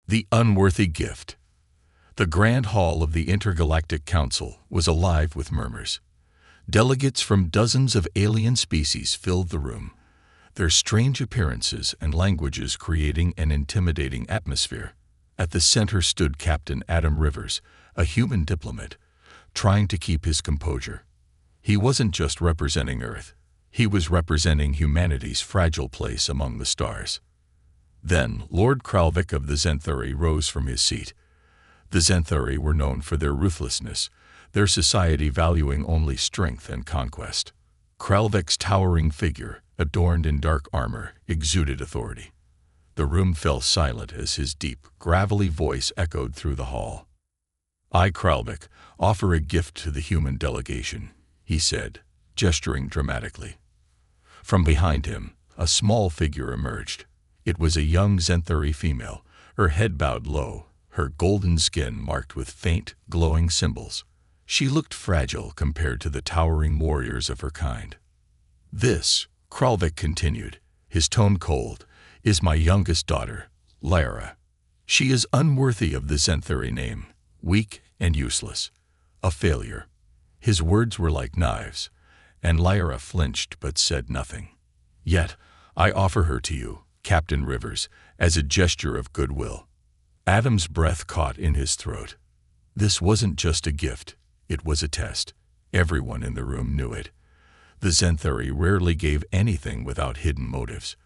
The Unworthy Gift. The Grand Hall of the Intergalactic Council was alive with murmurs. Delegates from dozens of alien species filled the room, their strange appearances and languages creating an intimidating atmosphere. At the center stood Captain Adam Rivers, a human diplomat, trying to keep his composure. He wasn't just representing Earth. He was representing humanity's fragile place among the stars. Then Lord Kralvik of the Zenthuri rose from his seat. The Zenthuri were known for their ruthlessness, their society valuing only strength and conquest. Kralvik's towering figure, adorned in dark armor, exuded authority. The room fell silent as his deep, gravelly voice echoed through the hall. "I, Kralvik, offer a gift to the human delegation," he said, gesturing dramatically. From behind him, a small figure emerged. It was a young Zenthuri female, her head bowed low, her golden skin marked with faint, glowing symbols. She looked fragile compared to the towering warriors of her kind. "This," Kralvik continued, his tone cold, "is my youngest daughter, Lyra. She is unworthy of the Zenthuri name, weak and useless, a failure." His words were like knives, and Lyra flinched but said nothing. "Yet, I offer her to you, Captain Rivers, as a gesture of goodwill." Adam's breath caught in his throat. This wasn't just a gift, it was a test. Everyone in the room knew it. The Zenthuri rarely gave anything without hidden motives.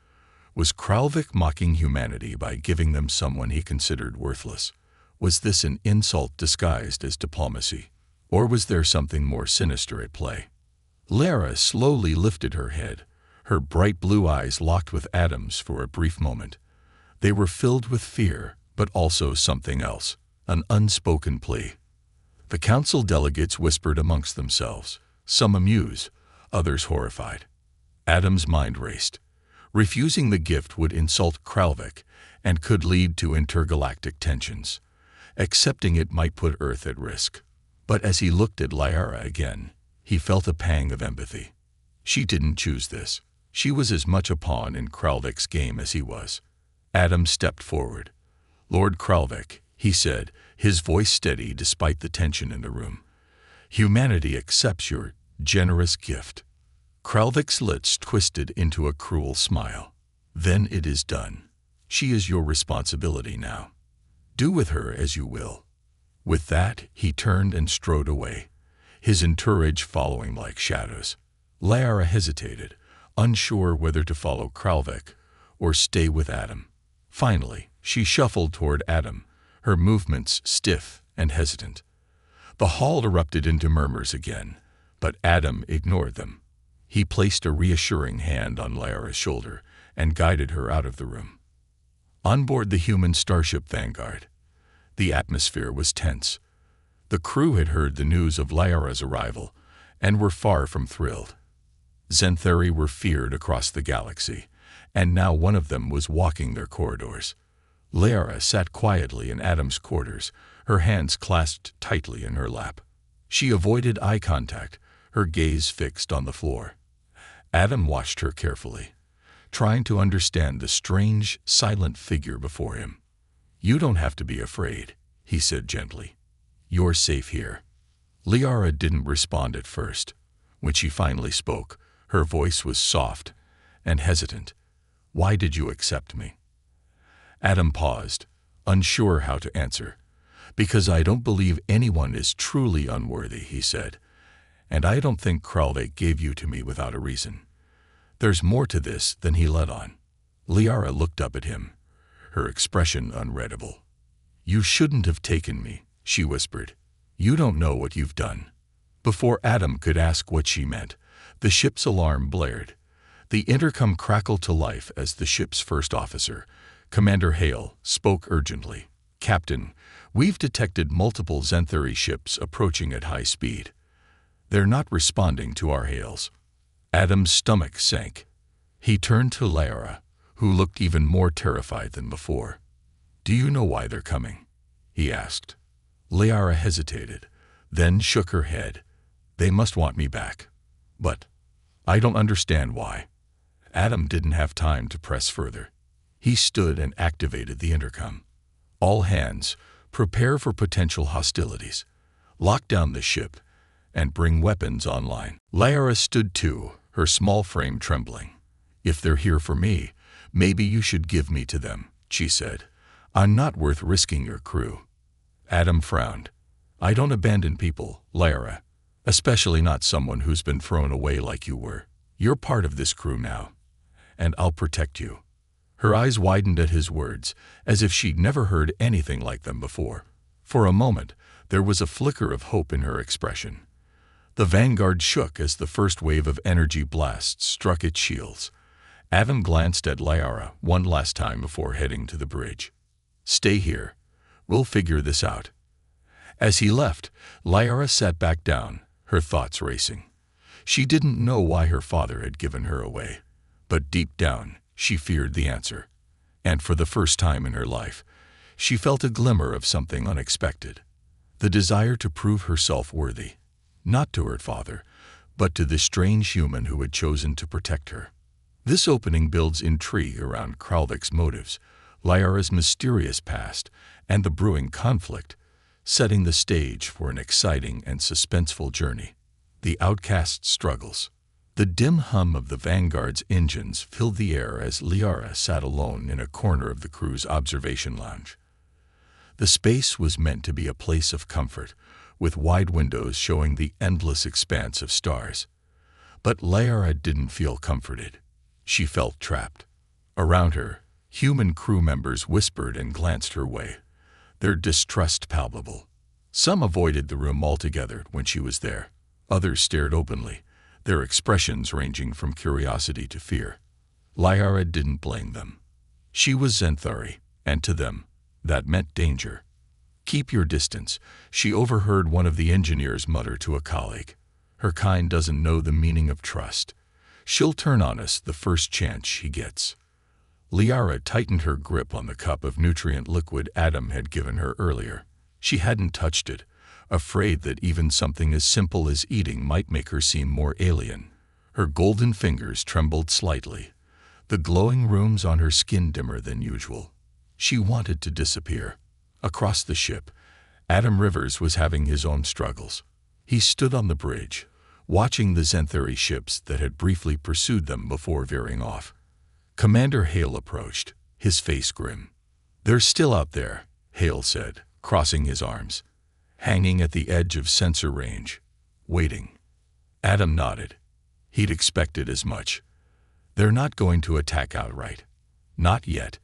Was Kralvik mocking humanity by giving them someone he considered worthless? Was this an insult disguised as diplomacy? Or was there something more sinister at play? Lyra slowly lifted her head. Her bright blue eyes locked with Adam's for a brief moment. They were filled with fear, but also something else, an unspoken plea. The council delegates whispered amongst themselves, some amused, others horrified. Adam's mind raced. Refusing the gift would insult Kralvik and could lead to intergalactic tensions. Accepting it might put Earth at risk. But as he looked at Lyra again, he felt a pang of empathy. She didn't choose this. She was as much a pawn in Kralvik's game as he was. Adam stepped forward. "Lord Kralvik," he said, his voice steady despite the tension in the room. "Humanity accepts your generous gift." Kralvik's lips twisted into a cruel smile. "Then it is done. She is your responsibility now. Do with her as you will." With that, he turned and strode away, his entourage following like shadows. Lyra hesitated, unsure whether to follow Kralvik or stay with Adam. Finally, she shuffled toward Adam, her movements stiff and hesitant. The hall erupted into murmurs again, but Adam ignored them. He placed a reassuring hand on Lyra's shoulder and guided her out of the room. On board the human starship Vanguard, the atmosphere was tense. The crew had heard the news of Lyra's arrival and were far from thrilled. Zenthuri were feared across the galaxy, and now one of them was walking their corridors. Lyra sat quietly in Adam's quarters, her hands clasped tightly in her lap. She avoided eye contact, her gaze fixed on the floor. Adam watched her carefully, trying to understand the strange, silent figure before him. "You don't have to be afraid," he said gently. "You're safe here." Lyra didn't respond at first. When she finally spoke, her voice was soft and hesitant. "Why did you accept me?" Adam paused, unsure how to answer. "Because I don't believe anyone is truly unworthy," he said. "And I don't think Kralvik gave you to me without a reason. There's more to this than he let on." Lyra looked up at him, her expression unreadable. "You shouldn't have taken me," she whispered. "You don't know what you've done." Before Adam could ask what she meant, the ship's alarm blared. The intercom crackled to life as the ship's first officer, Commander Hale, spoke urgently. "Captain, we've detected multiple Zenthuri ships approaching at high speed. They're not responding to our hails." Adam's stomach sank. He turned to Lyra, who looked even more terrified than before. "Do you know why they're coming?" he asked. Lyra hesitated, then shook her head. "They must want me back. But I don't understand why." Adam didn't have time to press further. He stood and activated the intercom. All hands, prepare for potential hostilities. Lock down the ship and bring weapons online. Lyra stood too, her small frame trembling. If they're here for me, maybe you should give me to them, she said. I'm not worth risking your crew. Adam frowned. I don't abandon people, Lyra, especially not someone who's been thrown away like you were. You're part of this crew now, and I'll protect you. Her eyes widened at his words, as if she'd never heard anything like them before. For a moment, there was a flicker of hope in her expression. The Vanguard shook as the first wave of energy blasts struck its shields. Adam glanced at Lyra one last time before heading to the bridge. Stay here. We'll figure this out. As he left, Lyra sat back down, her thoughts racing. She didn't know why her father had given her away, but deep down, she feared the answer. And for the first time in her life, she felt a glimmer of something unexpected. The desire to prove herself worthy, not to her father, but to the strange human who had chosen to protect her. This opening builds intrigue around Kralvik's motives, Lyra's mysterious past, and the brewing conflict, setting the stage for an exciting and suspenseful journey. The outcast struggles. The dim hum of the Vanguard's engines filled the air as Lyra sat alone in a corner of the crew's observation lounge. The space was meant to be a place of comfort, with wide windows showing the endless expanse of stars. But Lyra didn't feel comforted. She felt trapped. Around her, human crew members whispered and glanced her way, their distrust palpable. Some avoided the room altogether when she was there. Others stared openly, their expressions ranging from curiosity to fear. Lyra didn't blame them. She was Zenthari, and to them, that meant danger. Keep your distance, she overheard one of the engineers mutter to a colleague. Her kind doesn't know the meaning of trust. She'll turn on us the first chance she gets. Lyra tightened her grip on the cup of nutrient liquid Adam had given her earlier. She hadn't touched it, afraid that even something as simple as eating might make her seem more alien. Her golden fingers trembled slightly, the glowing rheums on her skin dimmer than usual. She wanted to disappear. Across the ship, Adam Rivers was having his own struggles. He stood on the bridge, watching the Zenthari ships that had briefly pursued them before veering off. Commander Hale approached, his face grim. They're still out there, Hale said, crossing his arms, hanging at the edge of sensor range, waiting. Adam nodded. He'd expected as much. They're not going to attack outright. Not yet.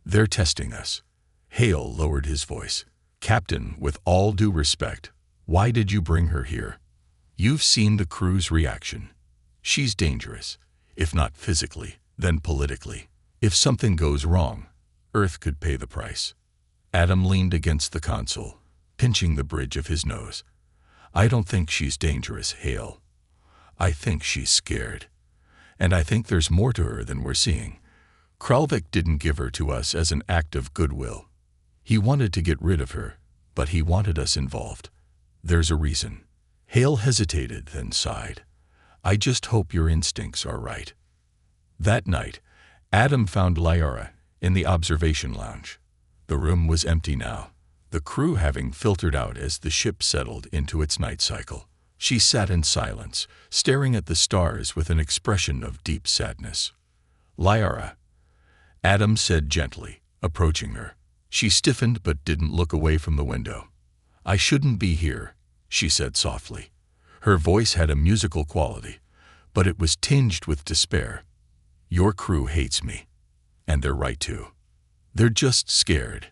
They're testing us. Hale lowered his voice. Captain, with all due respect, why did you bring her here? You've seen the crew's reaction. She's dangerous, if not physically, then politically. If something goes wrong, Earth could pay the price. Adam leaned against the console, pinching the bridge of his nose. I don't think she's dangerous, Hale. I think she's scared. And I think there's more to her than we're seeing. Kralvik didn't give her to us as an act of goodwill. He wanted to get rid of her, but he wanted us involved. There's a reason. Hale hesitated, then sighed. I just hope your instincts are right. That night, Adam found Lyra in the observation lounge. The room was empty now, the crew having filtered out as the ship settled into its night cycle. She sat in silence, staring at the stars with an expression of deep sadness. Lyra, Adam said gently, approaching her. She stiffened but didn't look away from the window. I shouldn't be here, she said softly. Her voice had a musical quality, but it was tinged with despair. Your crew hates me, and they're right to. They're just scared.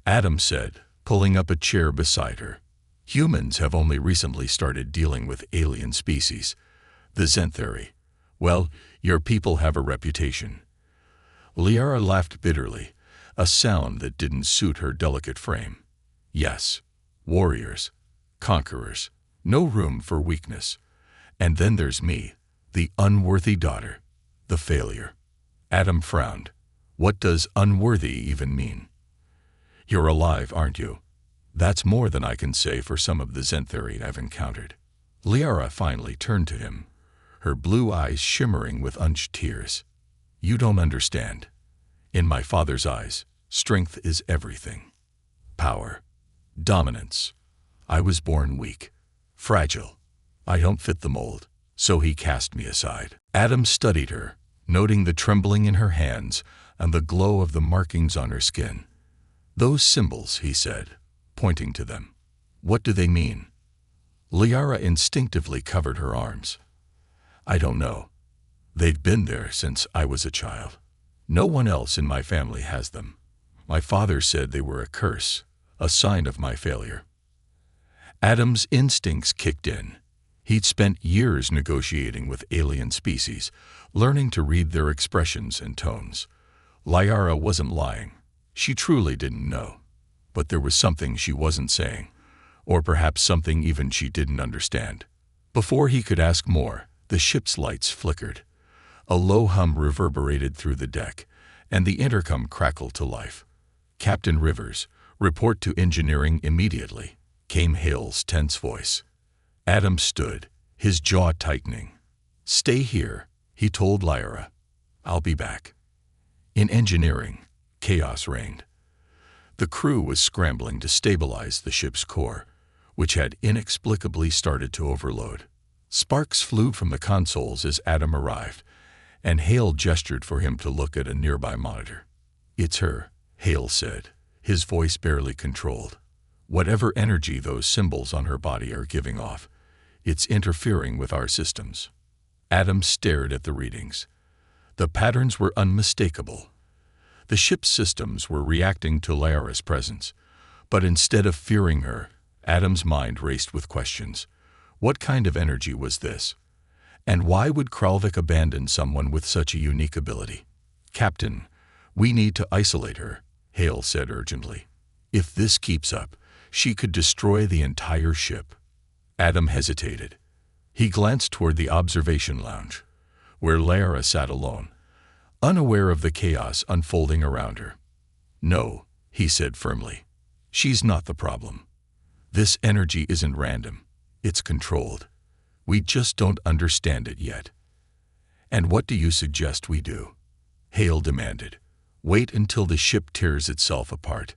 Adam said, pulling up a chair beside her. Humans have only recently started dealing with alien species. The Zenthari. Well, your people have a reputation. Lyra laughed bitterly, a sound that didn't suit her delicate frame. Yes, warriors, conquerors, no room for weakness. And then there's me, the unworthy daughter, the failure. Adam frowned. What does unworthy even mean? You're alive, aren't you? That's more than I can say for some of the Zenthari I've encountered. Lyra finally turned to him, her blue eyes shimmering with unshed tears. You don't understand. In my father's eyes, Strength is everything. Power. Dominance. I was born weak. Fragile. I don't fit the mold, so he cast me aside. Adam studied her, noting the trembling in her hands and the glow of the markings on her skin. Those symbols, he said, pointing to them. What do they mean? Liara instinctively covered her arms. I don't know. They've been there since I was a child. No one else in my family has them. My father said they were a curse, a sign of my failure. Adam's instincts kicked in. He'd spent years negotiating with alien species, learning to read their expressions and tones. Liara wasn't lying. She truly didn't know. But there was something she wasn't saying, or perhaps something even she didn't understand. Before he could ask more, the ship's lights flickered. A low hum reverberated through the deck, and the intercom crackled to life. Captain Rivers, report to engineering immediately, came Hale's tense voice. Adam stood, his jaw tightening. Stay here, he told Liara. I'll be back. In engineering, chaos reigned. The crew was scrambling to stabilize the ship's core, which had inexplicably started to overload. Sparks flew from the consoles as Adam arrived, and Hale gestured for him to look at a nearby monitor. It's her, Hale said, his voice barely controlled. Whatever energy those symbols on her body are giving off, it's interfering with our systems. Adam stared at the readings. The patterns were unmistakable. The ship's systems were reacting to Liara's presence, but instead of fearing her, Adam's mind raced with questions. What kind of energy was this? And why would Kralvik abandon someone with such a unique ability? Captain, we need to isolate her, Hale said urgently. If this keeps up, she could destroy the entire ship. Adam hesitated. He glanced toward the observation lounge, where Liara sat alone, unaware of the chaos unfolding around her. No, he said firmly. She's not the problem. This energy isn't random. It's controlled. We just don't understand it yet. And what do you suggest we do? Hale demanded. Wait until the ship tears itself apart.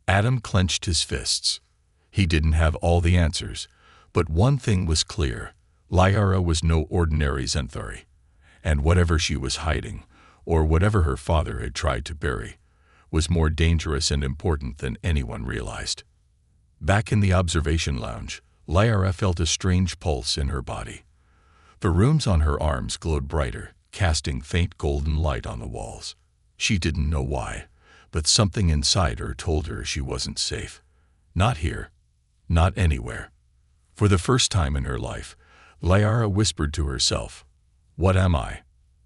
Adam clenched his fists. He didn't have all the answers, but one thing was clear. Liara was no ordinary Xanthari, and whatever she was hiding, or whatever her father had tried to bury, was more dangerous and important than anyone realized. Back in the observation lounge, Liara felt a strange pulse in her body. The runes on her arms glowed brighter, casting faint golden light on the walls. She didn't know why, but something inside her told her she wasn't safe. Not here. Not anywhere. For the first time in her life, Liara whispered to herself, "What am I?"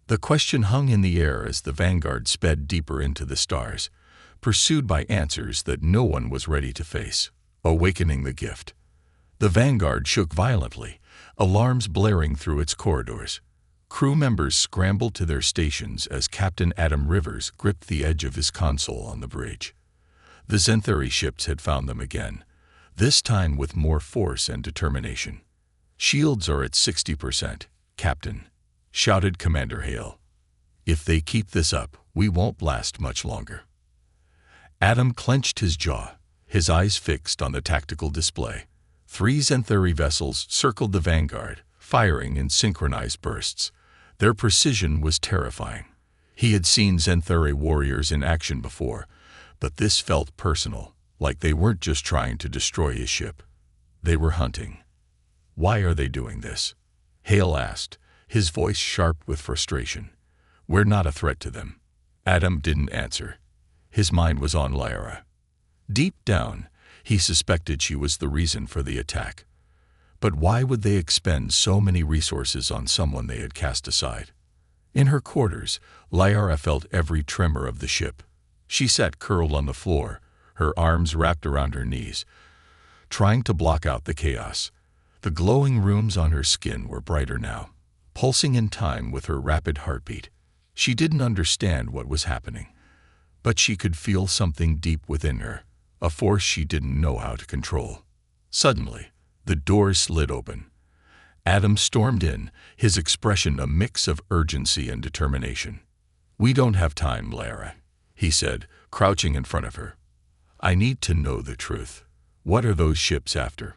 The question hung in the air as the Vanguard sped deeper into the stars, pursued by answers that no one was ready to face. Awakening the gift. The Vanguard shook violently, alarms blaring through its corridors. Crew members scrambled to their stations as Captain Adam Rivers gripped the edge of his console on the bridge. The Xanthari ships had found them again, this time with more force and determination. Shields are at 60%, Captain, shouted Commander Hale. If they keep this up, we won't last much longer. Adam clenched his jaw, his eyes fixed on the tactical display. 3 Xanthari vessels circled the Vanguard, firing in synchronized bursts. Their precision was terrifying. He had seen Xanthari warriors in action before, but this felt personal, like they weren't just trying to destroy his ship. They were hunting. Why are they doing this? Hale asked, his voice sharp with frustration. We're not a threat to them. Adam didn't answer. His mind was on Liara. Deep down, he suspected she was the reason for the attack. But why would they expend so many resources on someone they had cast aside? In her quarters, Liara felt every tremor of the ship. She sat curled on the floor, her arms wrapped around her knees, trying to block out the chaos. The glowing runes on her skin were brighter now, pulsing in time with her rapid heartbeat. She didn't understand what was happening, but she could feel something deep within her, a force she didn't know how to control. Suddenly, the doors slid open. Adam stormed in, his expression a mix of urgency and determination. We don't have time, Liara, he said, crouching in front of her. "I need to know the truth. What are those ships after?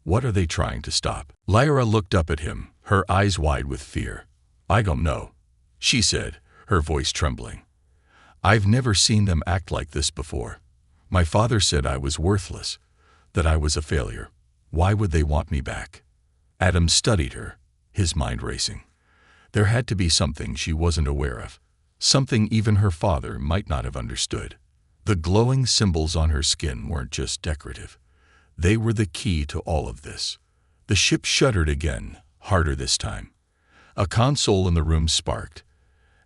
What are they trying to stop?" Lyra looked up at him, her eyes wide with fear. "I don't know," she said, her voice trembling. "I've never seen them act like this before. My father said I was worthless, that I was a failure. Why would they want me back?" Adam studied her, his mind racing. There had to be something she wasn't aware of, something even her father might not have understood. The glowing symbols on her skin weren't just decorative. They were the key to all of this. The ship shuddered again, harder this time. A console in the room sparked,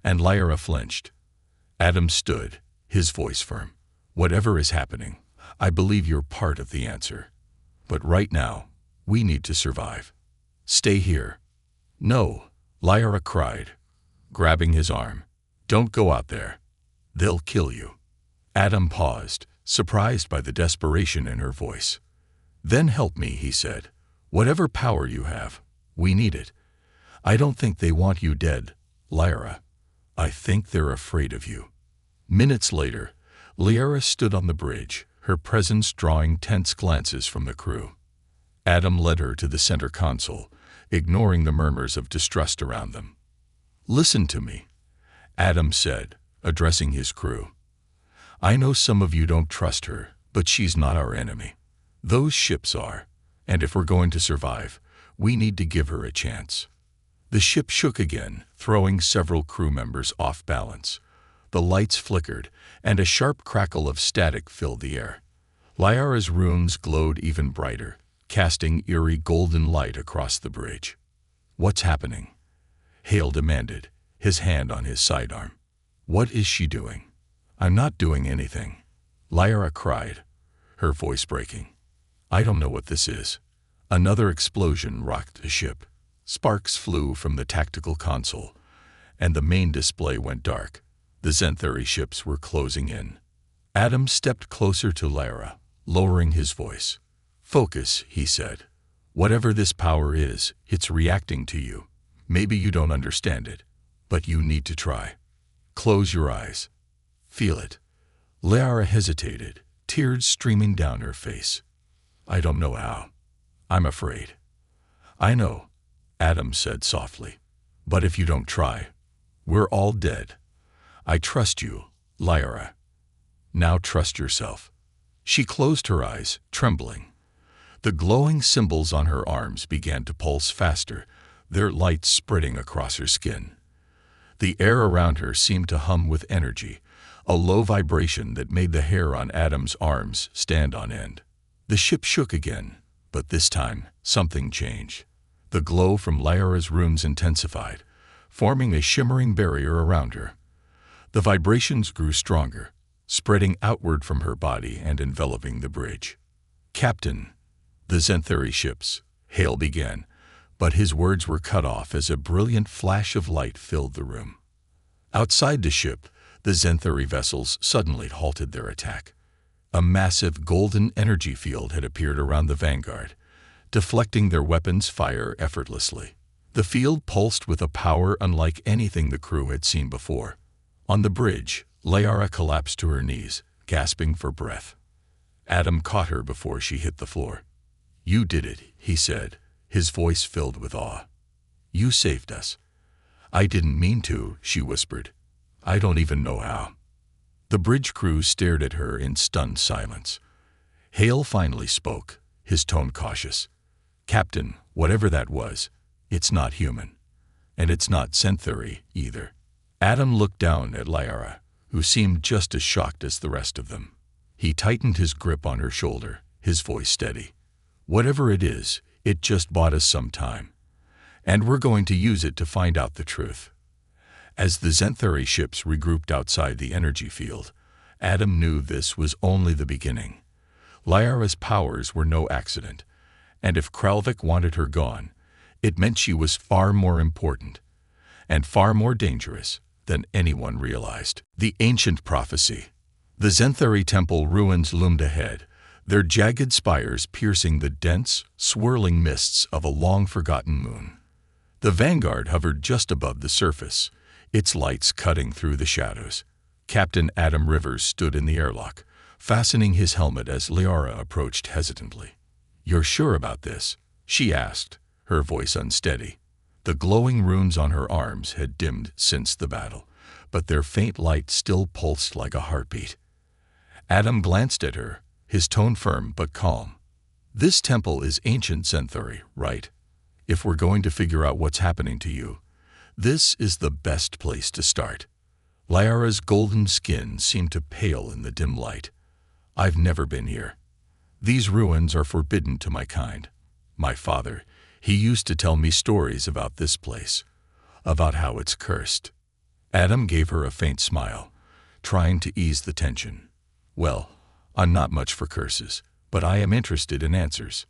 and Lyra flinched. Adam stood, his voice firm. "Whatever is happening, I believe you're part of the answer. But right now, we need to survive. Stay here." "No," Lyra cried, grabbing his arm. "Don't go out there. They'll kill you." Adam paused, surprised by the desperation in her voice. "Then help me," he said. "Whatever power you have, we need it. I don't think they want you dead, Lyra. I think they're afraid of you." Minutes later, Lyra stood on the bridge, her presence drawing tense glances from the crew. Adam led her to the center console, ignoring the murmurs of distrust around them. "Listen to me," Adam said, addressing his crew. "I know some of you don't trust her, but she's not our enemy. Those ships are, and if we're going to survive, we need to give her a chance." The ship shook again, throwing several crew members off balance. The lights flickered, and a sharp crackle of static filled the air. Lyra's runes glowed even brighter, casting eerie golden light across the bridge. "What's happening?" Hale demanded, his hand on his sidearm. "What is she doing?" "I'm not doing anything," Lyra cried, her voice breaking. "I don't know what this is." Another explosion rocked the ship. Sparks flew from the tactical console, and the main display went dark. The Xanthari ships were closing in. Adam stepped closer to Lyra, lowering his voice. "Focus," he said. "Whatever this power is, it's reacting to you. Maybe you don't understand it, but you need to try. Close your eyes. Feel it." Lyra hesitated, tears streaming down her face. "I don't know how. I'm afraid." "I know," Adam said softly. "But if you don't try, we're all dead. I trust you, Lyra. Now trust yourself." She closed her eyes, trembling. The glowing symbols on her arms began to pulse faster, their light spreading across her skin. The air around her seemed to hum with energy, a low vibration that made the hair on Adam's arms stand on end. The ship shook again, but this time something changed. The glow from Lyra's runes intensified, forming a shimmering barrier around her. The vibrations grew stronger, spreading outward from her body and enveloping the bridge. "Captain, the Xanthari ships," Hale began, but his words were cut off as a brilliant flash of light filled the room. Outside the ship, the Xanthari vessels suddenly halted their attack. A massive golden energy field had appeared around the vanguard, deflecting their weapons' fire effortlessly. The field pulsed with a power unlike anything the crew had seen before. On the bridge, Lyra collapsed to her knees, gasping for breath. Adam caught her before she hit the floor. "You did it," he said, his voice filled with awe. "You saved us." "I didn't mean to," she whispered. "I don't even know how." The bridge crew stared at her in stunned silence. Hale finally spoke, his tone cautious. "Captain, whatever that was, it's not human. And it's not Xanthari either." Adam looked down at Lyra, who seemed just as shocked as the rest of them. He tightened his grip on her shoulder, his voice steady. "Whatever it is, it just bought us some time. And we're going to use it to find out the truth." As the Xanthari ships regrouped outside the energy field, Adam knew this was only the beginning. Lyra's powers were no accident, and if Kralvik wanted her gone, it meant she was far more important, and far more dangerous than anyone realized. The ancient prophecy. The Xanthari temple ruins loomed ahead, their jagged spires piercing the dense, swirling mists of a long-forgotten moon. The vanguard hovered just above the surface, its lights cutting through the shadows. Captain Adam Rivers stood in the airlock, fastening his helmet as Liara approached hesitantly. "You're sure about this?" she asked, her voice unsteady. The glowing runes on her arms had dimmed since the battle, but their faint light still pulsed like a heartbeat. Adam glanced at her, his tone firm but calm. "This temple is ancient Zenthuri, right? If we're going to figure out what's happening to you, this is the best place to start." Liara's golden skin seemed to pale in the dim light. "I've never been here. These ruins are forbidden to my kind. My father, he used to tell me stories about this place, about how it's cursed." Adam gave her a faint smile, trying to ease the tension. "Well, I'm not much for curses, but I am interested in answers."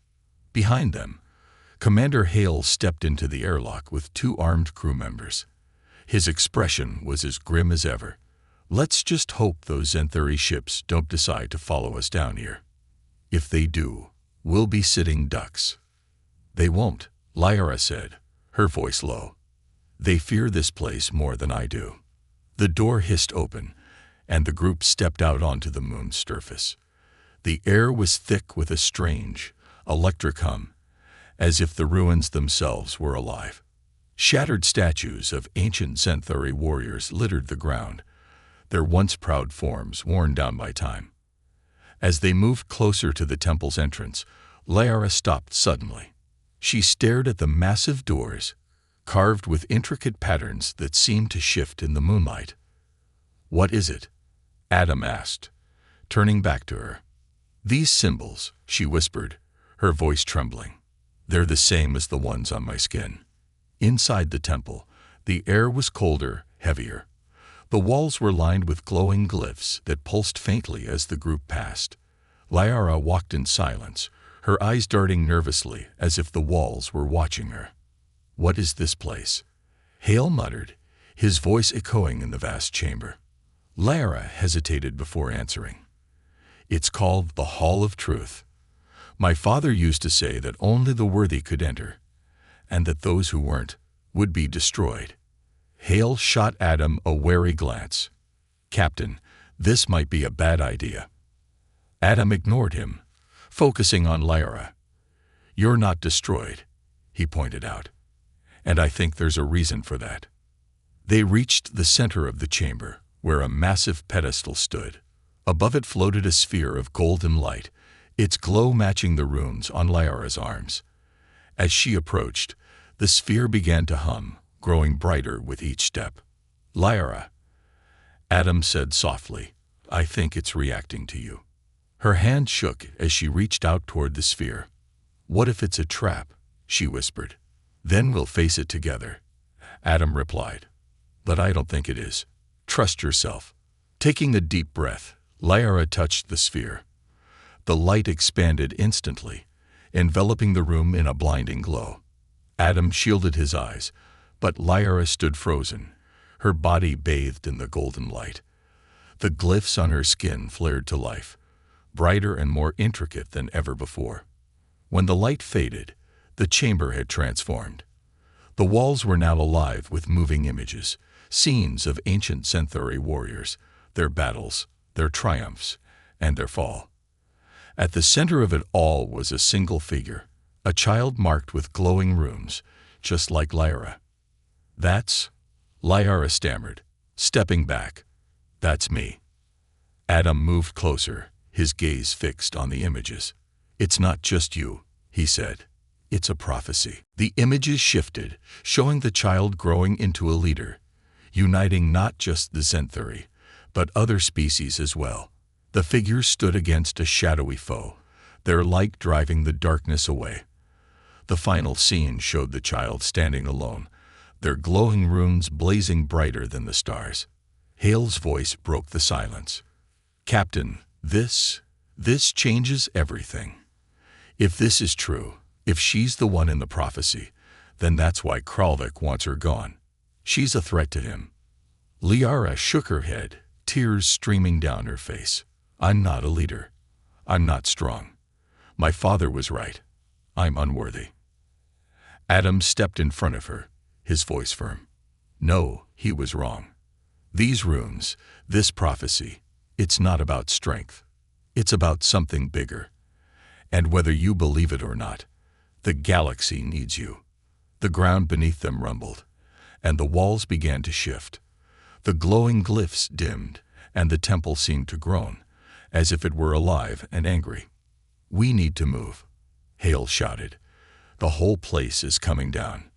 Behind them, Commander Hale stepped into the airlock with 2 armed crew members. His expression was as grim as ever. "Let's just hope those Zenthuri ships don't decide to follow us down here. If they do, we'll be sitting ducks." "They won't," Liara said, her voice low. "They fear this place more than I do." The door hissed open, and the group stepped out onto the moon's surface. The air was thick with a strange, electric hum, as if the ruins themselves were alive. Shattered statues of ancient Zenthuri warriors littered the ground, their once proud forms worn down by time. As they moved closer to the temple's entrance, Liara stopped suddenly. She stared at the massive doors, carved with intricate patterns that seemed to shift in the moonlight. "What is it?" Adam asked, turning back to her. "These symbols," she whispered, her voice trembling. "They're the same as the ones on my skin." Inside the temple, the air was colder, heavier. The walls were lined with glowing glyphs that pulsed faintly as the group passed. Liara walked in silence, her eyes darting nervously as if the walls were watching her. "What is this place?" Hale muttered, his voice echoing in the vast chamber. Liara hesitated before answering. "It's called the Hall of Truth. My father used to say that only the worthy could enter, and that those who weren't would be destroyed." Hale shot Adam a wary glance. "Captain, this might be a bad idea." Adam ignored him, focusing on Liara. "You're not destroyed," he pointed out, "and I think there's a reason for that." They reached the center of the chamber, where a massive pedestal stood. Above it floated a sphere of golden light, its glow matching the runes on Liara's arms. As she approached, the sphere began to hum, growing brighter with each step. "Liara," Adam said softly, "I think it's reacting to you." Her hand shook as she reached out toward the sphere. "What if it's a trap?" she whispered. "Then we'll face it together," Adam replied. "But I don't think it is. Trust yourself." Taking a deep breath, Liara touched the sphere. The light expanded instantly, enveloping the room in a blinding glow. Adam shielded his eyes, but Liara stood frozen, her body bathed in the golden light. The glyphs on her skin flared to life, brighter and more intricate than ever before. When the light faded, the chamber had transformed. The walls were now alive with moving images, scenes of ancient Zenthuri warriors, their battles, their triumphs, and their fall. At the center of it all was a single figure, a child marked with glowing runes, just like Liara. "That's," Liara stammered, stepping back. "That's me." Adam moved closer, his gaze fixed on the images. "It's not just you," he said. "It's a prophecy." The images shifted, showing the child growing into a leader, uniting not just the Zenthuri, but other species as well. The figures stood against a shadowy foe, their light driving the darkness away. The final scene showed the child standing alone, their glowing runes blazing brighter than the stars. Hale's voice broke the silence. "Captain, this changes everything. If this is true, if she's the one in the prophecy, then that's why Kralvik wants her gone. She's a threat to him." Liara shook her head, tears streaming down her face. "I'm not a leader. I'm not strong. My father was right. I'm unworthy." Adam stepped in front of her, his voice firm. "No, he was wrong. These runes, this prophecy, it's not about strength. It's about something bigger. And whether you believe it or not, the galaxy needs you. The ground beneath them rumbled, and the walls began to shift. The glowing glyphs dimmed, and the temple seemed to groan, as if it were alive and angry. "We need to move," Hale shouted. "The whole place is coming down."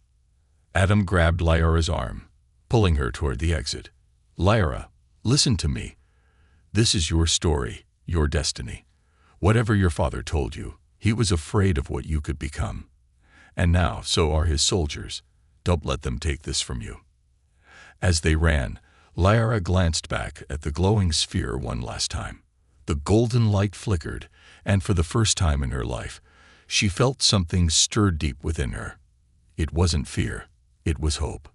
Adam grabbed Lyra's arm, pulling her toward the exit. "Lyra, listen to me. This is your story, your destiny. Whatever your father told you, he was afraid of what you could become. And now, so are his soldiers. Don't let them take this from you." As they ran, Lyra glanced back at the glowing sphere one last time. The golden light flickered, and for the first time in her life, she felt something stir deep within her. It wasn't fear, it was hope.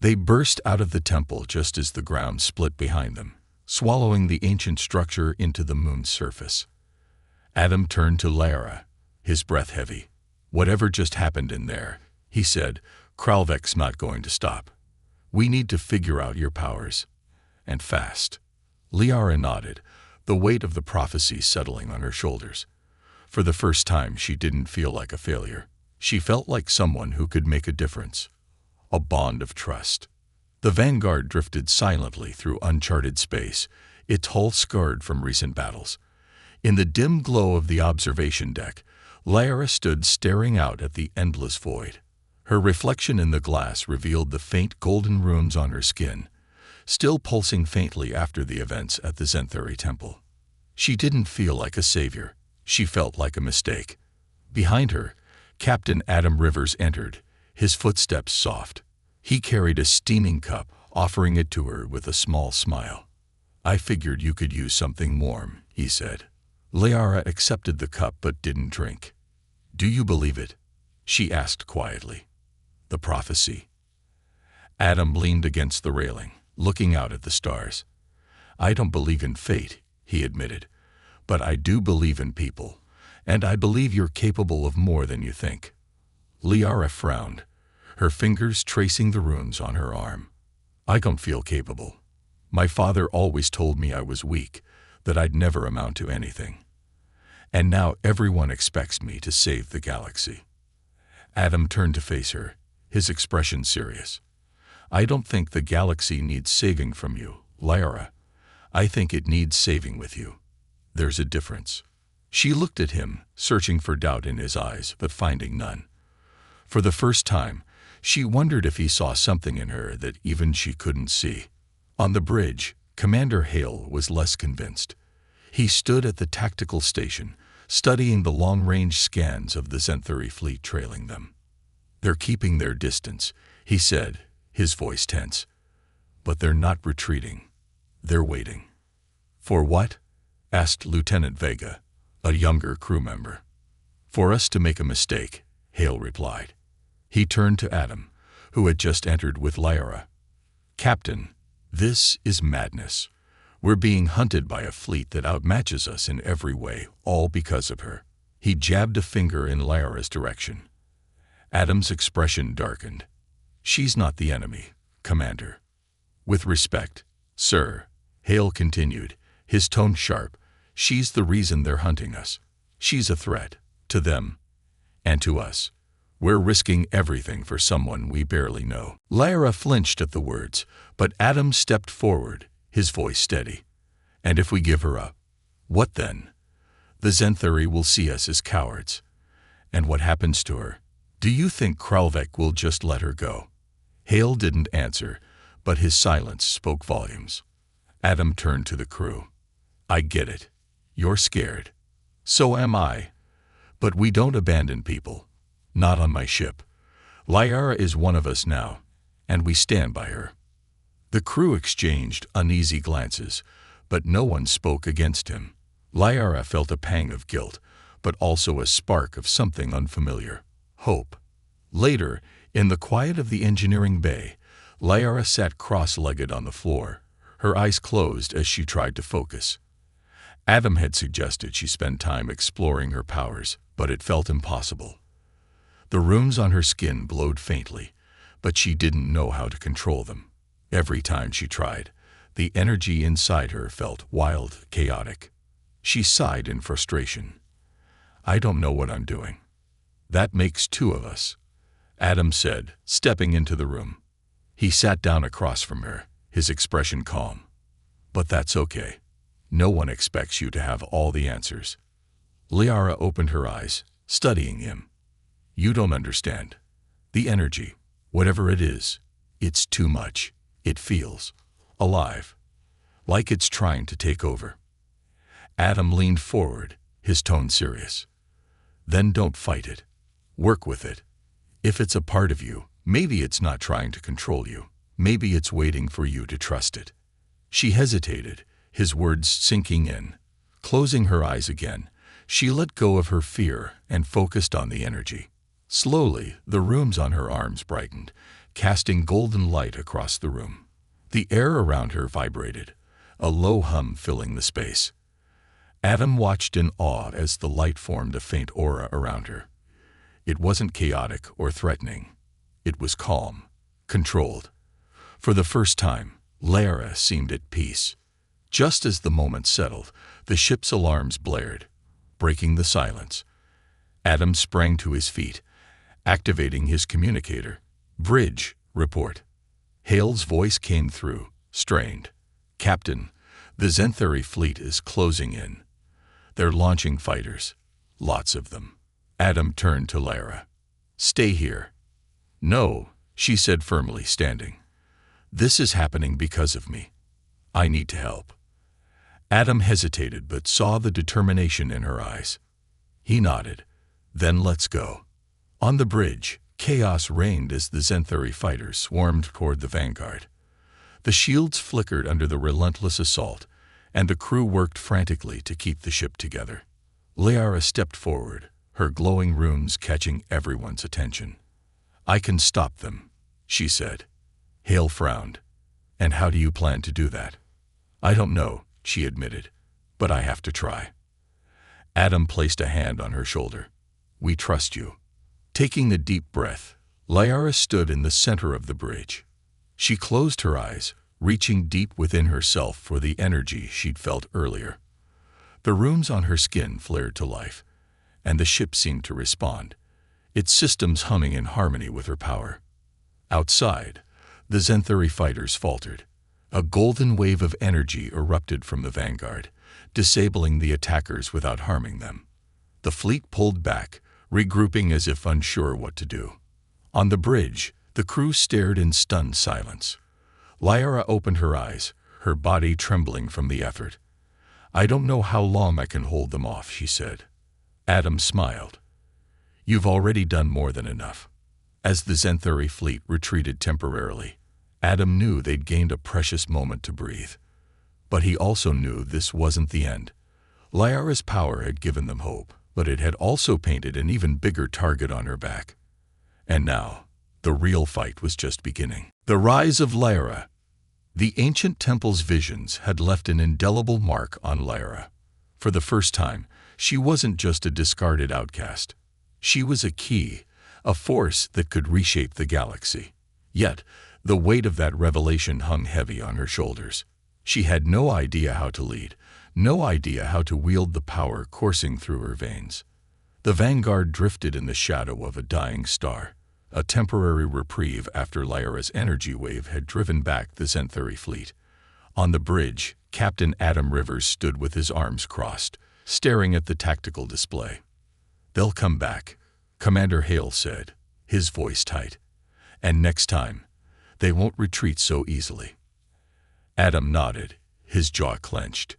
They burst out of the temple just as the ground split behind them, swallowing the ancient structure into the moon's surface. Adam turned to Lyra, his breath heavy. "Whatever just happened in there," he said, "Kralvek's not going to stop. We need to figure out your powers. And fast." Lyra nodded, the weight of the prophecy settling on her shoulders. For the first time, she didn't feel like a failure. She felt like someone who could make a difference. A bond of trust. The vanguard drifted silently through uncharted space, its hull scarred from recent battles. In the dim glow of the observation deck, Lyra stood staring out at the endless void. Her reflection in the glass revealed the faint golden runes on her skin, still pulsing faintly after the events at the Zenthari temple. She didn't feel like a savior. She felt like a mistake. Behind her, Captain Adam Rivers entered, his footsteps soft. He carried a steaming cup, offering it to her with a small smile. "I figured you could use something warm," he said. Lyra accepted the cup but didn't drink. "Do you believe it?" she asked quietly. "The prophecy?" Adam leaned against the railing, looking out at the stars. "I don't believe in fate," he admitted, "but I do believe in people, and I believe you're capable of more than you think." Lyra frowned, her fingers tracing the runes on her arm. "I don't feel capable. My father always told me I was weak, that I'd never amount to anything. And now everyone expects me to save the galaxy." Adam turned to face her, his expression serious. "I don't think the galaxy needs saving from you, Lyra. I think it needs saving with you. There's a difference." She looked at him, searching for doubt in his eyes, but finding none. For the first time, she wondered if he saw something in her that even she couldn't see. On the bridge, Commander Hale was less convinced. He stood at the tactical station, studying the long-range scans of the Zenthari fleet trailing them. "They're keeping their distance," he said, his voice tense. "But they're not retreating. They're waiting." "For what?" asked Lieutenant Vega, a younger crew member. "For us to make a mistake," Hale replied. He turned to Adam, who had just entered with Lyra. "Captain, this is madness. We're being hunted by a fleet that outmatches us in every way, all because of her." He jabbed a finger in Lyra's direction. Adam's expression darkened. "She's not the enemy, Commander." "With respect, sir," Hale continued, his tone sharp, "she's the reason they're hunting us. She's a threat, to them, and to us. We're risking everything for someone we barely know." Lyra flinched at the words, but Adam stepped forward, his voice steady. "And if we give her up, what then? The Zenthari will see us as cowards. And what happens to her? Do you think Kralvek will just let her go?" Hale didn't answer, but his silence spoke volumes. Adam turned to the crew. "I get it. You're scared. So am I. But we don't abandon people. Not on my ship. Lyra is one of us now, and we stand by her." The crew exchanged uneasy glances, but no one spoke against him. Lyra felt a pang of guilt, but also a spark of something unfamiliar. Hope. Later, in the quiet of the engineering bay, Lyra sat cross-legged on the floor, her eyes closed as she tried to focus. Adam had suggested she spend time exploring her powers, but it felt impossible. The runes on her skin glowed faintly, but she didn't know how to control them. Every time she tried, The energy inside her felt wild, chaotic. She sighed in frustration. "I don't know what I'm doing." "That makes two of us," Adam said, stepping into the room. He sat down across from her, his expression calm. "But that's okay. No one expects you to have all the answers." Liara opened her eyes, studying him. "You don't understand. The energy, whatever it is, it's too much. It feels alive, like it's trying to take over." Adam leaned forward, his tone serious. "Then don't fight it. Work with it. If it's a part of you, maybe it's not trying to control you. Maybe it's waiting for you to trust it." She hesitated, his words sinking in. Closing her eyes again, she let go of her fear and focused on the energy. Slowly, the runes on her arms brightened, casting golden light across the room. The air around her vibrated, a low hum filling the space. Adam watched in awe as the light formed a faint aura around her. It wasn't chaotic or threatening. It was calm, controlled. For the first time, Liara seemed at peace. Just as the moment settled, the ship's alarms blared, breaking the silence. Adam sprang to his feet, activating his communicator. "Bridge, report." Hale's voice came through, strained. "Captain, the Zenthari fleet is closing in. They're launching fighters. Lots of them." Adam turned to Liara. "Stay here." "No," she said firmly, standing. "This is happening because of me. I need to help." Adam hesitated but saw the determination in her eyes. He nodded. "Then let's go." On the bridge, chaos reigned as the Zenthari fighters swarmed toward the vanguard. The shields flickered under the relentless assault, and the crew worked frantically to keep the ship together. Liara stepped forward, her glowing runes catching everyone's attention. "I can stop them," she said. Hale frowned. "And how do you plan to do that?" "I don't know," she admitted, "but I have to try." Adam placed a hand on her shoulder. "We trust you." Taking a deep breath, Liara stood in the center of the bridge. She closed her eyes, reaching deep within herself for the energy she'd felt earlier. The runes on her skin flared to life, and the ship seemed to respond, its systems humming in harmony with her power. Outside, the Zenthari fighters faltered. A golden wave of energy erupted from the vanguard, disabling the attackers without harming them. The fleet pulled back, regrouping as if unsure what to do. On the bridge, the crew stared in stunned silence. Liara opened her eyes, her body trembling from the effort. "I don't know how long I can hold them off," she said. Adam smiled. "You've already done more than enough." As the Zenthari fleet retreated temporarily, Adam knew they'd gained a precious moment to breathe. But he also knew this wasn't the end. Liara's power had given them hope, but it had also painted an even bigger target on her back. And now, the real fight was just beginning. The rise of Liara. The ancient temple's visions had left an indelible mark on Liara. For the first time, she wasn't just a discarded outcast. She was a key, a force that could reshape the galaxy. Yet, the weight of that revelation hung heavy on her shoulders. She had no idea how to lead, no idea how to wield the power coursing through her veins. The vanguard drifted in the shadow of a dying star, a temporary reprieve after Liara's energy wave had driven back the Zenthari fleet. On the bridge, Captain Adam Rivers stood with his arms crossed, staring at the tactical display. "They'll come back," Commander Hale said, his voice tight. "And next time, they won't retreat so easily." Adam nodded, his jaw clenched.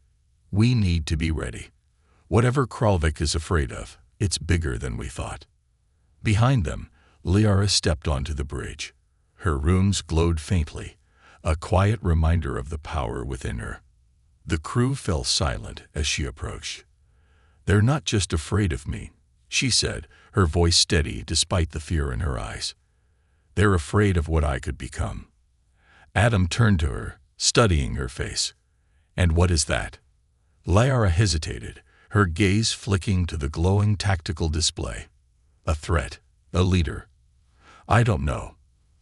"We need to be ready. Whatever Kralvik is afraid of, it's bigger than we thought." Behind them, Liara stepped onto the bridge. Her runes glowed faintly, a quiet reminder of the power within her. The crew fell silent as she approached. "They're not just afraid of me," she said, her voice steady despite the fear in her eyes. "They're afraid of what I could become." Adam turned to her, studying her face. "And what is that?" Liara hesitated, her gaze flicking to the glowing tactical display. "A threat, a leader." "I don't know."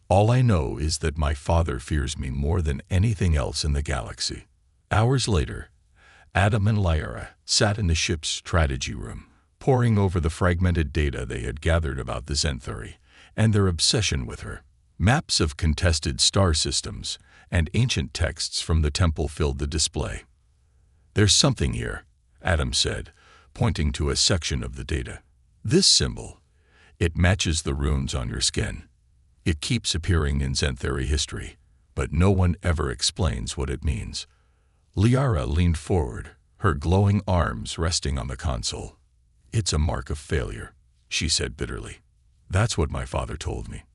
All I know is that my father fears me more than anything else in the galaxy." Hours later, Adam and Lyra sat in the ship's strategy room, poring over the fragmented data they had gathered about the Zenthuri and their obsession with her. Maps of contested star systems and ancient texts from the temple filled the display. "There's something here," Adam said, pointing to a section of the data. "This symbol, it matches the runes on your skin. It keeps appearing in Zenthuri history, but no one ever explains what it means." Liara leaned forward, her glowing arms resting on the console. "It's a mark of failure," she said bitterly. "That's what my father told me."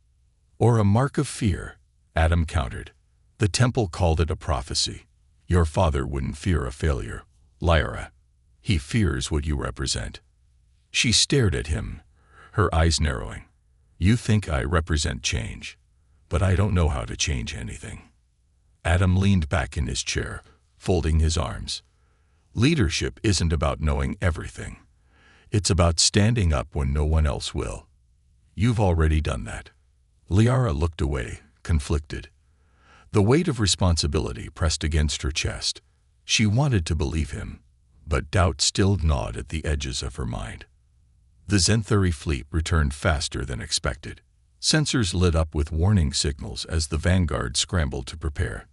"Or a mark of fear," Adam countered. "The temple called it a prophecy. Your father wouldn't fear a failure, Lyra. He fears what you represent." She stared at him, her eyes narrowing. "You think I represent change, but I don't know how to change anything." Adam leaned back in his chair, folding his arms. "Leadership isn't about knowing everything. It's about standing up when no one else will. You've already done that." Liara looked away, conflicted. The weight of responsibility pressed against her chest. She wanted to believe him, but doubt still gnawed at the edges of her mind. The Zenthuri fleet returned faster than expected. Sensors lit up with warning signals as the vanguard scrambled to prepare.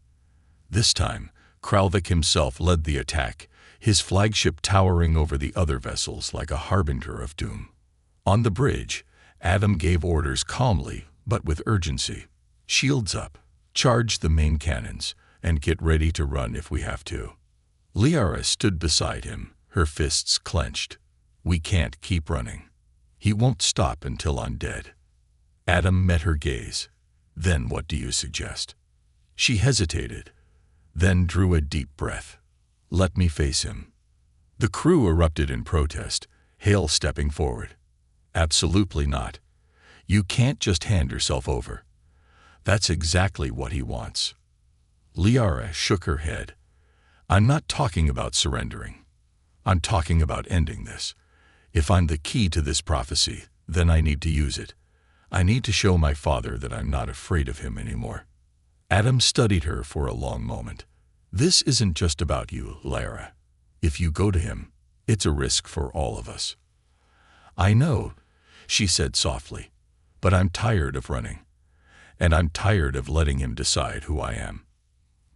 This time, Kralvik himself led the attack, his flagship towering over the other vessels like a harbinger of doom. On the bridge, Adam gave orders calmly, but with urgency. "Shields up, charge the main cannons, and get ready to run if we have to." Liara stood beside him, her fists clenched. "We can't keep running. He won't stop until I'm dead." Adam met her gaze. "Then what do you suggest?" She hesitated, then drew a deep breath. "Let me face him." The crew erupted in protest, Hale stepping forward. "Absolutely not. You can't just hand yourself over. That's exactly what he wants." Liara shook her head. "I'm not talking about surrendering. I'm talking about ending this. If I'm the key to this prophecy, then I need to use it. I need to show my father that I'm not afraid of him anymore." Adam studied her for a long moment. "This isn't just about you, Lyra. If you go to him, it's a risk for all of us." "I know," she said softly, "but I'm tired of running. And I'm tired of letting him decide who I am."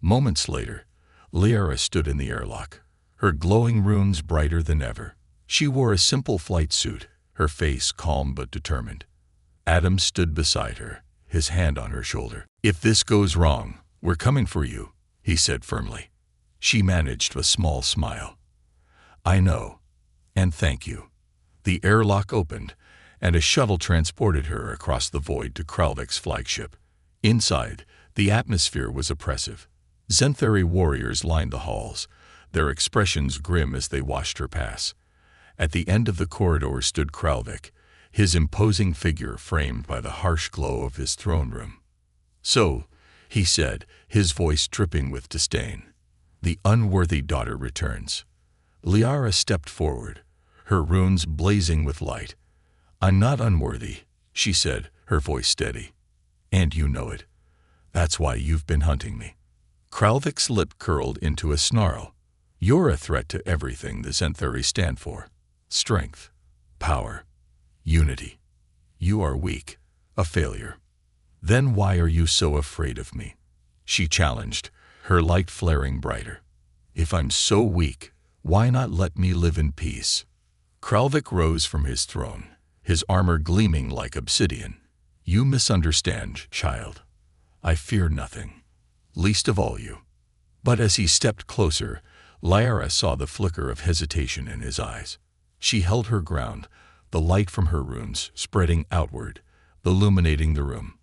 Moments later, Liara stood in the airlock, her glowing runes brighter than ever. She wore a simple flight suit, her face calm but determined. Adam stood beside her, his hand on her shoulder. "If this goes wrong, we're coming for you," he said firmly. She managed a small smile. "I know, and thank you." The airlock opened, and a shuttle transported her across the void to Kralvik's flagship. Inside, the atmosphere was oppressive. Zenthuri warriors lined the halls, their expressions grim as they watched her pass. At the end of the corridor stood Kralvik, his imposing figure framed by the harsh glow of his throne room. "So," he said, his voice dripping with disdain, "the unworthy daughter returns." Liara stepped forward, her runes blazing with light. "I'm not unworthy," she said, her voice steady. "And you know it. That's why you've been hunting me." Kralvik's lip curled into a snarl. "You're a threat to everything the Zenthuri stand for. Strength, power, unity. You are weak, a failure. Then why are you so afraid of me?" she challenged, her light flaring brighter. "If I'm so weak, why not let me live in peace?" Kralvik rose from his throne, his armor gleaming like obsidian. "You misunderstand, child. I fear nothing, least of all you." But as he stepped closer, Lyra saw the flicker of hesitation in his eyes. She held her ground, the light from her runes spreading outward, illuminating the room.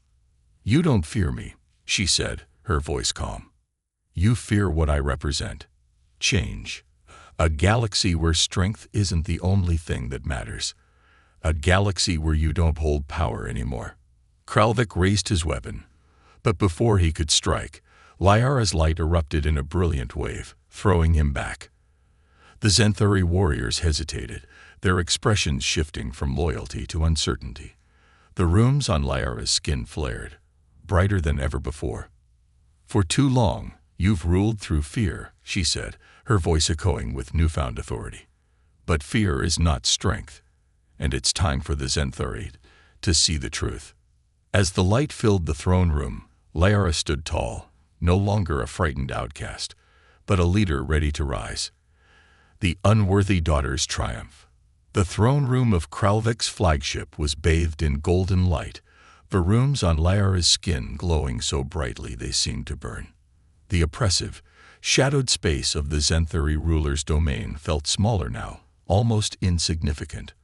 "You don't fear me," she said, her voice calm. "You fear what I represent. Change. A galaxy where strength isn't the only thing that matters. A galaxy where you don't hold power anymore." Kralvik raised his weapon, but before he could strike, Lyra's light erupted in a brilliant wave, throwing him back. The Zenthuri warriors hesitated, their expressions shifting from loyalty to uncertainty. The runes on Lyra's skin flared. brighter than ever before. "For too long, you've ruled through fear," she said, her voice echoing with newfound authority. "But fear is not strength, and it's time for the Zenthari to see the truth." As the light filled the throne room, Lyra stood tall, no longer a frightened outcast, but a leader ready to rise. The unworthy daughter's triumph. The throne room of Kralvik's flagship was bathed in golden light, the runes on Lyra's skin glowing so brightly they seemed to burn. The oppressive, shadowed space of the Zenthari ruler's domain felt smaller now, almost insignificant.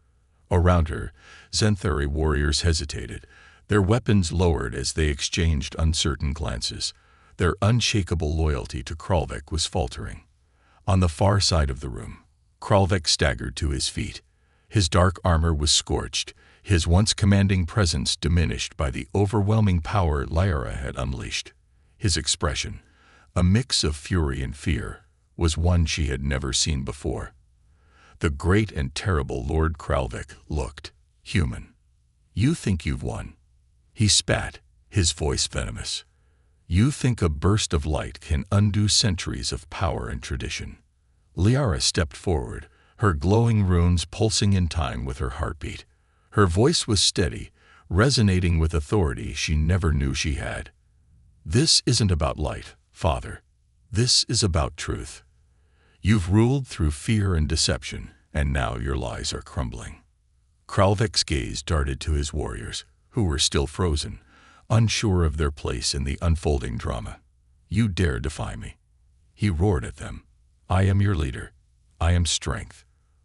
Around her, Zenthari warriors hesitated, their weapons lowered as they exchanged uncertain glances. Their unshakable loyalty to Kralvik was faltering. On the far side of the room, Kralvik staggered to his feet. His dark armor was scorched, his once commanding presence diminished by the overwhelming power Lyra had unleashed. His expression, a mix of fury and fear, was one she had never seen before. The great and terrible Lord Kralvik looked human. "You think you've won?" He spat, his voice venomous. "You think a burst of light can undo centuries of power and tradition?" Lyra stepped forward, her glowing runes pulsing in time with her heartbeat. Her voice was steady, resonating with authority she never knew she had. "This isn't about light, Father. This is about truth. You've ruled through fear and deception, and now your lies are crumbling." Kralvik's gaze darted to his warriors, who were still frozen, unsure of their place in the unfolding drama. "You dare defy me?" He roared at them. "I am your leader. I am strength.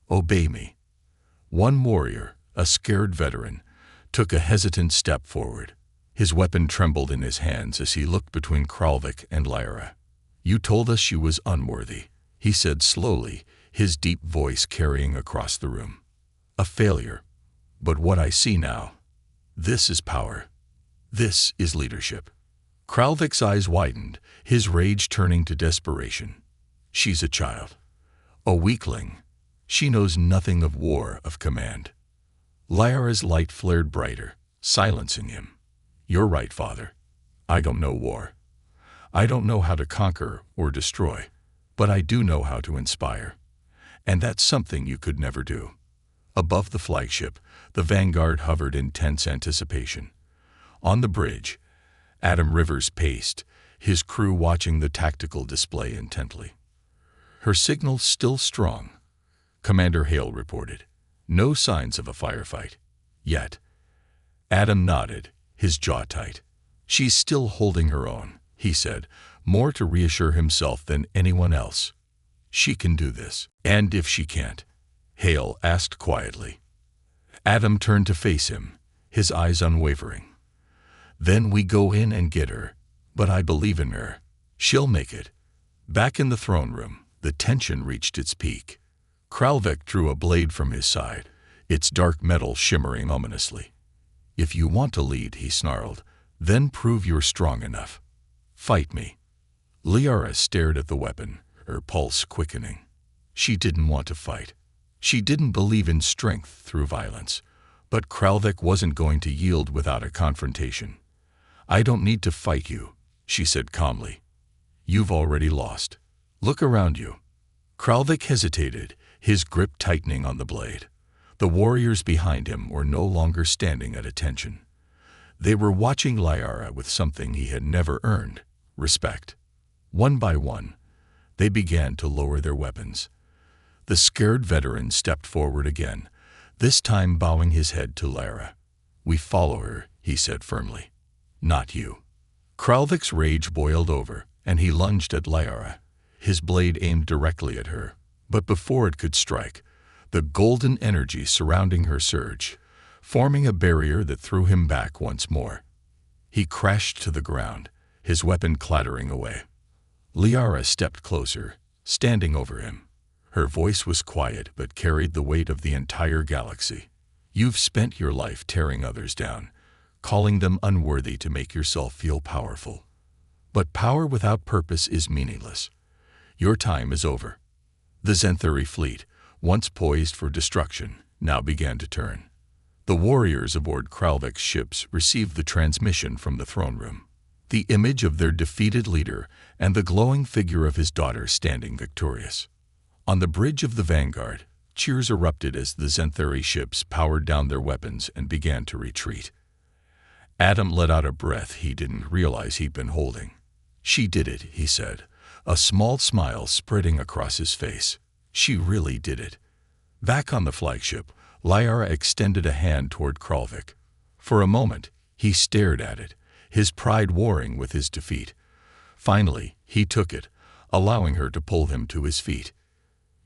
Obey me." One warrior, a scared veteran, took a hesitant step forward. His weapon trembled in his hands as he looked between Kralvik and Lyra. "You told us she was unworthy," he said slowly, his deep voice carrying across the room. "A failure. But what I see now, this is power. This is leadership." Kralvik's eyes widened, his rage turning to desperation. "She's a child. A weakling. She knows nothing of war, of command." Lyra's light flared brighter, silencing him. "You're right, Father. I don't know war. I don't know how to conquer or destroy, but I do know how to inspire. And that's something you could never do." Above the flagship, the Vanguard hovered in tense anticipation. On the bridge, Adam Rivers paced, his crew watching the tactical display intently. "Her signal's still strong," Commander Hale reported. "No signs of a firefight. Yet." Adam nodded, his jaw tight. "She's still holding her own," he said, more to reassure himself than anyone else. "She can do this." "And if she can't?" Hale asked quietly. Adam turned to face him, his eyes unwavering. "Then we go in and get her. But I believe in her. She'll make it." Back in the throne room, the tension reached its peak. Kralvik drew a blade from his side, its dark metal shimmering ominously. "If you want to lead," he snarled, "then prove you're strong enough. Fight me." Lyra stared at the weapon, her pulse quickening. She didn't want to fight. She didn't believe in strength through violence, but Kralvik wasn't going to yield without a confrontation. "I don't need to fight you," she said calmly. "You've already lost. Look around you." Kralvik hesitated, his grip tightening on the blade. The warriors behind him were no longer standing at attention. They were watching Lyra with something he had never earned, respect. One by one, they began to lower their weapons. The scared veteran stepped forward again, this time bowing his head to Lyra. "We follow her," he said firmly. "Not you." Kralvik's rage boiled over, and he lunged at Lyra, his blade aimed directly at her. But before it could strike, the golden energy surrounding her surged, forming a barrier that threw him back once more. He crashed to the ground, his weapon clattering away. Lyra stepped closer, standing over him. Her voice was quiet but carried the weight of the entire galaxy. "You've spent your life tearing others down, calling them unworthy to make yourself feel powerful. But power without purpose is meaningless. Your time is over." The Zenthari fleet, once poised for destruction, now began to turn. The warriors aboard Kralvik's ships received the transmission from the throne room. The image of their defeated leader and the glowing figure of his daughter standing victorious. On the bridge of the Vanguard, cheers erupted as the Zenthari ships powered down their weapons and began to retreat. Adam let out a breath he didn't realize he'd been holding. "She did it," he said, a small smile spreading across his face. "She really did it." Back on the flagship, Liara extended a hand toward Kralvik. For a moment, he stared at it, his pride warring with his defeat. Finally, he took it, allowing her to pull him to his feet.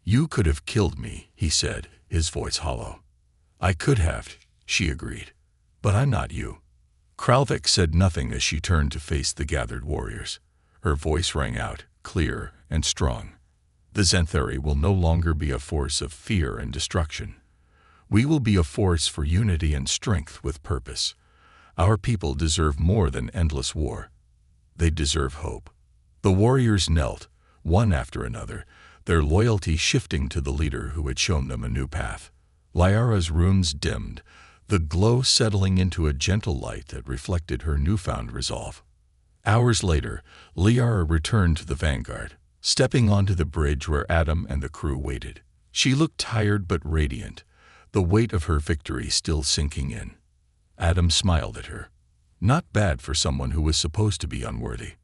"You could have killed me," he said, his voice hollow. "I could have," she agreed. "But I'm not you." Kralvik said nothing as she turned to face the gathered warriors. Her voice rang out, clear and strong. "The Zenthari will no longer be a force of fear and destruction. We will be a force for unity and strength with purpose. Our people deserve more than endless war. They deserve hope." The warriors knelt, one after another, their loyalty shifting to the leader who had shown them a new path. Liara's runes dimmed, the glow settling into a gentle light that reflected her newfound resolve. Hours later, Liara returned to the Vanguard, stepping onto the bridge where Adam and the crew waited. She looked tired but radiant, the weight of her victory still sinking in. Adam smiled at her. Not bad for someone who was supposed to be unworthy.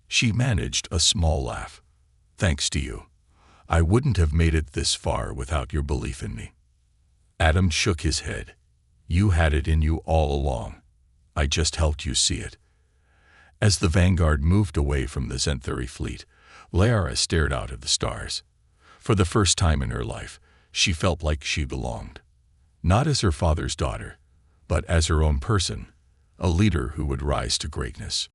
She managed a small laugh. "Thanks to you. I wouldn't have made it this far without your belief in me." Adam shook his head. "You had it in you all along. I just helped you see it." As the Vanguard moved away from the Zenthari fleet, Liara stared out at the stars. For the first time in her life, she felt like she belonged. Not as her father's daughter, but as her own person, a leader who would rise to greatness.